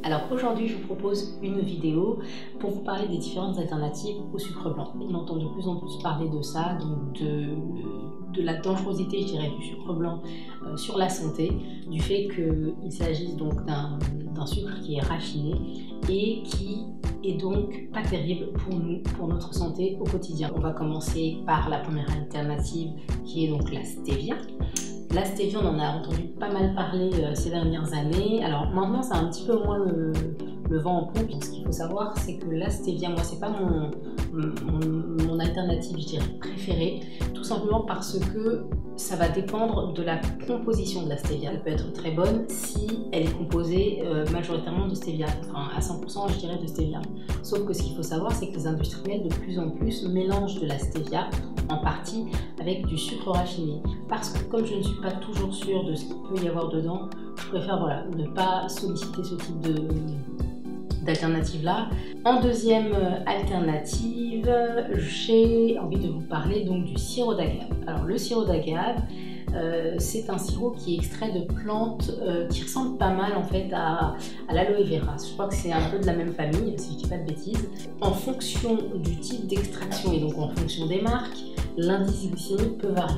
Alors aujourd'hui, je vous propose une vidéo pour vous parler des différentes alternatives au sucre blanc. On entend de plus en plus parler de ça, donc de la dangerosité, je dirais, du sucre blanc sur la santé, du fait qu'il s'agisse donc d'un sucre qui est raffiné et qui est donc pas terrible pour nous, pour notre santé au quotidien. On va commencer par la première alternative qui est donc la stevia. La stevia, on en a entendu pas mal parler ces dernières années. Alors maintenant, ça a un petit peu moins le vent en poupe. Ce qu'il faut savoir, c'est que la stevia, moi, c'est pas mon alternative, je dirais, préférée. Tout simplement parce que ça va dépendre de la composition de la stevia. Elle peut être très bonne si elle est composée majoritairement de stevia, enfin à 100% je dirais de stevia. Sauf que ce qu'il faut savoir, c'est que les industriels de plus en plus mélangent de la stevia en partie avec du sucre raffiné. Parce que comme je ne suis pas toujours sûre de ce qu'il peut y avoir dedans, je préfère ne pas solliciter ce type d'alternative là. En deuxième alternative, j'ai envie de vous parler donc du sirop d'agave. Alors le sirop d'agave, c'est un sirop qui est extrait de plantes qui ressemblent pas mal en fait à l'aloe vera. Je crois que c'est un peu de la même famille, si je dis pas de bêtises. En fonction du type d'extraction et donc en fonction des marques, l'indice glycémique peut varier.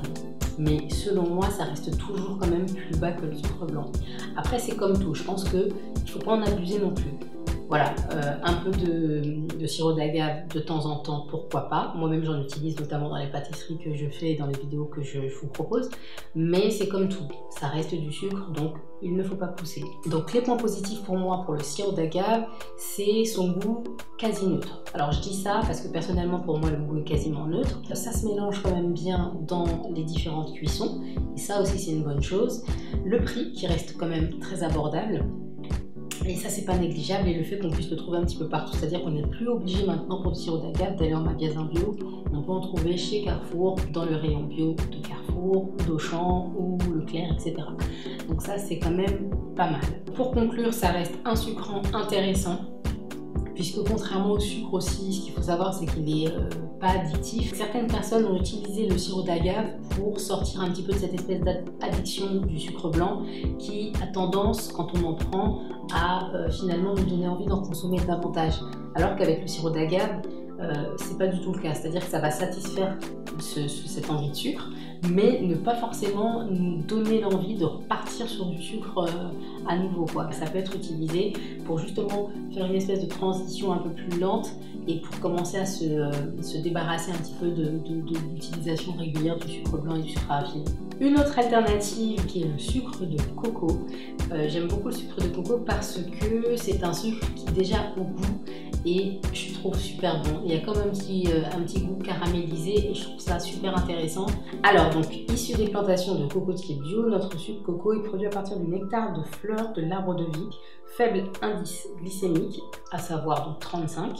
Mais selon moi, ça reste toujours quand même plus bas que le sucre blanc. Après, c'est comme tout, je pense qu'il ne faut pas en abuser non plus. Voilà, un peu de sirop d'agave de temps en temps, pourquoi pas. Moi-même, j'en utilise notamment dans les pâtisseries que je fais et dans les vidéos que je vous propose. Mais c'est comme tout, ça reste du sucre, donc il ne faut pas pousser. Donc les points positifs pour moi pour le sirop d'agave, c'est son goût quasi neutre. Alors je dis ça parce que personnellement, pour moi, le goût est quasiment neutre. Ça se mélange quand même bien dans les différentes cuissons. Et ça aussi, c'est une bonne chose. Le prix qui reste quand même très abordable. Et ça, c'est pas négligeable, et le fait qu'on puisse le trouver un petit peu partout, c'est-à-dire qu'on n'est plus obligé maintenant pour le sirop d'agave d'aller en magasin bio. On peut en trouver chez Carrefour, dans le rayon bio de Carrefour, d'Auchan ou Leclerc, etc. Donc ça, c'est quand même pas mal. Pour conclure, ça reste un sucrant intéressant, puisque contrairement au sucre aussi, ce qu'il faut savoir, c'est qu'il n'est pas addictif. Certaines personnes ont utilisé le sirop d'agave pour sortir un petit peu de cette espèce d'addiction du sucre blanc qui a tendance, quand on en prend, à finalement nous donner envie d'en consommer davantage. Alors qu'avec le sirop d'agave, c'est pas du tout le cas. C'est-à-dire que ça va satisfaire cette envie de sucre, mais ne pas forcément nous donner l'envie de repartir sur du sucre à nouveau, quoi. Ça peut être utilisé pour justement faire une espèce de transition un peu plus lente et pour commencer à se débarrasser un petit peu de l'utilisation régulière du sucre blanc et du sucre raffiné. Une autre alternative qui est le sucre de coco. J'aime beaucoup le sucre de coco parce que c'est un sucre qui déjà au goût et je trouve super bon. Il y a comme un petit goût caramélisé et je trouve ça super intéressant. Alors donc, issu des plantations de cocotiers bio, notre sucre coco est produit à partir du nectar de fleurs de l'arbre de vie, faible indice glycémique, à savoir donc 35.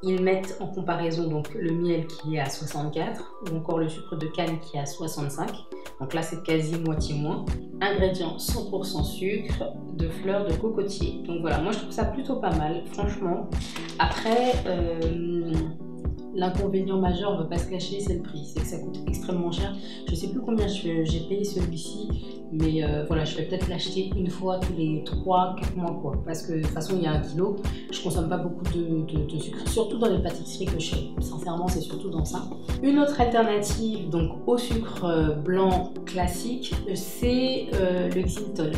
Ils mettent en comparaison donc le miel qui est à 64 ou encore le sucre de canne qui est à 65. Donc là, c'est quasi moitié moins. Ingrédients 100% sucre de fleurs de cocotier. Donc voilà, moi je trouve ça plutôt pas mal, franchement. Après, l'inconvénient majeur, on ne va pas se cacher, c'est le prix. C'est que ça coûte extrêmement cher. Je ne sais plus combien j'ai payé celui-ci, mais voilà, je vais peut-être l'acheter une fois tous les 3-4 mois, quoi. Parce que de toute façon, il y a 1 kilo. Je ne consomme pas beaucoup de sucre, surtout dans les pâtisseries que je fais. Sincèrement, c'est surtout dans ça. Une autre alternative donc au sucre blanc classique, c'est le xylitol.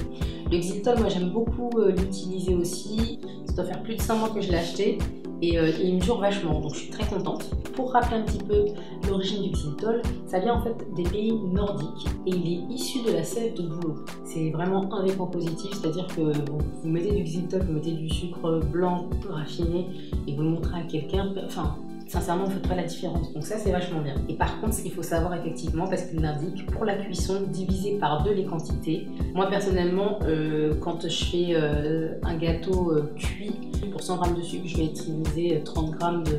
Le xylitol, moi j'aime beaucoup l'utiliser aussi. Ça doit faire plus de 5 mois que je l'ai acheté. Et il me dure vachement, donc je suis très contente. Pour rappeler un petit peu l'origine du xylitol, ça vient en fait des pays nordiques et il est issu de la sève de bouleau. C'est vraiment un des points positifs, c'est-à-dire que vous mettez du xylitol, vous mettez du sucre blanc raffiné et vous le montrez à quelqu'un, enfin sincèrement, on ne fait pas la différence. Donc ça, c'est vachement bien. Et par contre, ce qu'il faut savoir effectivement, parce qu'il l'indique, pour la cuisson, diviser par 2 les quantités. Moi, personnellement, quand je fais un gâteau cuit, pour 100 g de sucre, je vais utiliser 30 g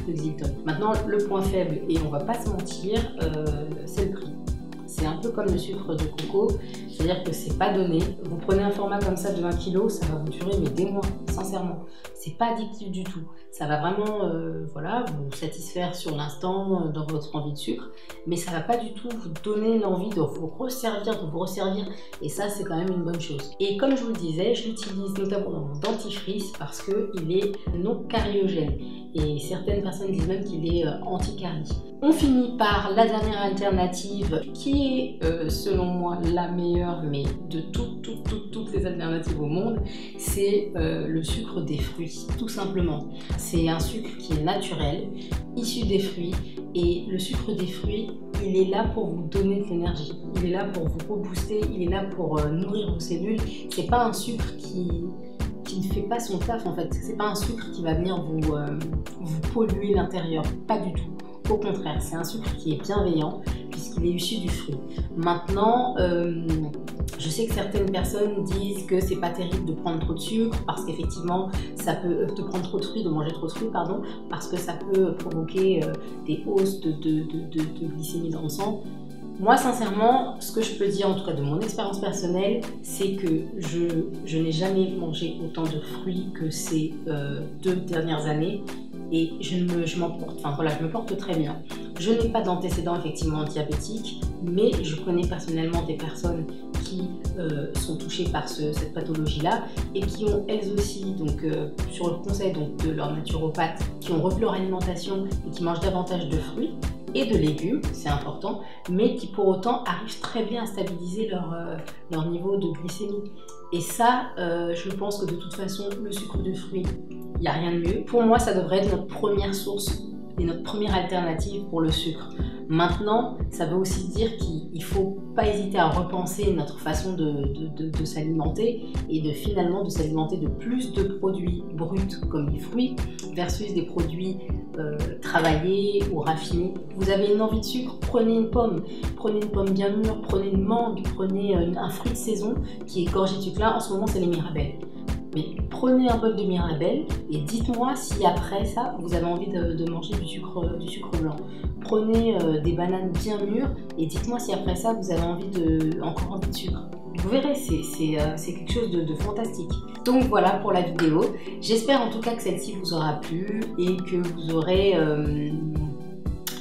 de xylitol. Maintenant, le point faible, et on va pas se mentir, c'est le prix. C'est un peu comme le sucre de coco, c'est-à-dire que c'est pas donné. Vous prenez un format comme ça de 1 kg, ça va vous durer mais des mois. sincèrement. C'est pas addictif du tout. Ça va vraiment voilà, vous satisfaire sur l'instant dans votre envie de sucre, mais ça va pas du tout vous donner l'envie de vous resservir, et ça c'est quand même une bonne chose. Et comme je vous le disais, je l'utilise notamment dans mon dentifrice parce qu'il est non cariogène, et certaines personnes disent même qu'il est anti-carie. On finit par la dernière alternative qui est selon moi la meilleure, mais de toutes les alternatives au monde, c'est le sucre des fruits, tout simplement. C'est un sucre qui est naturel, issu des fruits, et le sucre des fruits, il est là pour vous donner de l'énergie, il est là pour vous rebooster, il est là pour nourrir vos cellules. C'est pas un sucre qui ne fait pas son taf en fait, c'est pas un sucre qui va venir vous polluer l'intérieur, pas du tout. Au contraire, c'est un sucre qui est bienveillant puisqu'il est issu du fruit. Maintenant, je sais que certaines personnes disent que c'est pas terrible de prendre trop de sucre parce qu'effectivement, ça peut de prendre trop de fruits, de manger trop de fruits, pardon, parce que ça peut provoquer des hausses de glycémie dans le sang. Moi, sincèrement, ce que je peux dire, en tout cas de mon expérience personnelle, c'est que je n'ai jamais mangé autant de fruits que ces 2 dernières années. Et je me porte très bien. Je n'ai pas d'antécédents effectivement diabétiques, mais je connais personnellement des personnes qui sont touchées par cette pathologie-là et qui ont elles aussi, donc sur le conseil de leur naturopathe, qui ont revu leur alimentation et qui mangent davantage de fruits et de légumes, c'est important, mais qui pour autant arrivent très bien à stabiliser leur niveau de glycémie. Et ça, je pense que de toute façon, le sucre de fruits, il n'y a rien de mieux. Pour moi, ça devrait être notre première source et notre première alternative pour le sucre. Maintenant, ça veut aussi dire qu'il ne faut pas hésiter à repenser notre façon de s'alimenter et finalement de s'alimenter de plus de produits bruts comme les fruits versus des produits travaillés ou raffinés. Vous avez une envie de sucre, prenez une pomme bien mûre, prenez une mangue, prenez un fruit de saison qui est gorgé de sucre. Là, en ce moment, c'est les mirabelles. Mais prenez un bol de mirabelle et dites-moi si après ça, vous avez envie de manger du sucre blanc. Prenez des bananes bien mûres et dites-moi si après ça, vous avez encore envie de sucre. Vous verrez, c'est quelque chose de fantastique. Donc voilà pour la vidéo. J'espère en tout cas que celle-ci vous aura plu et que vous aurez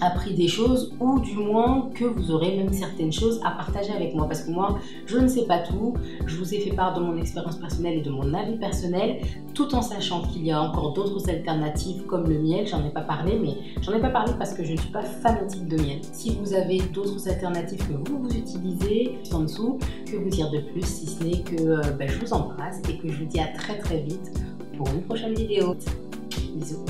appris des choses, ou du moins que vous aurez même certaines choses à partager avec moi, parce que moi je ne sais pas tout. Je vous ai fait part de mon expérience personnelle et de mon avis personnel, tout en sachant qu'il y a encore d'autres alternatives comme le miel. J'en ai pas parlé, mais j'en ai pas parlé parce que je ne suis pas fanatique de miel. Si vous avez d'autres alternatives que vous utilisez, en dessous, que vous dire de plus, si ce n'est que je vous embrasse et que je vous dis à très vite pour une prochaine vidéo. Bisous.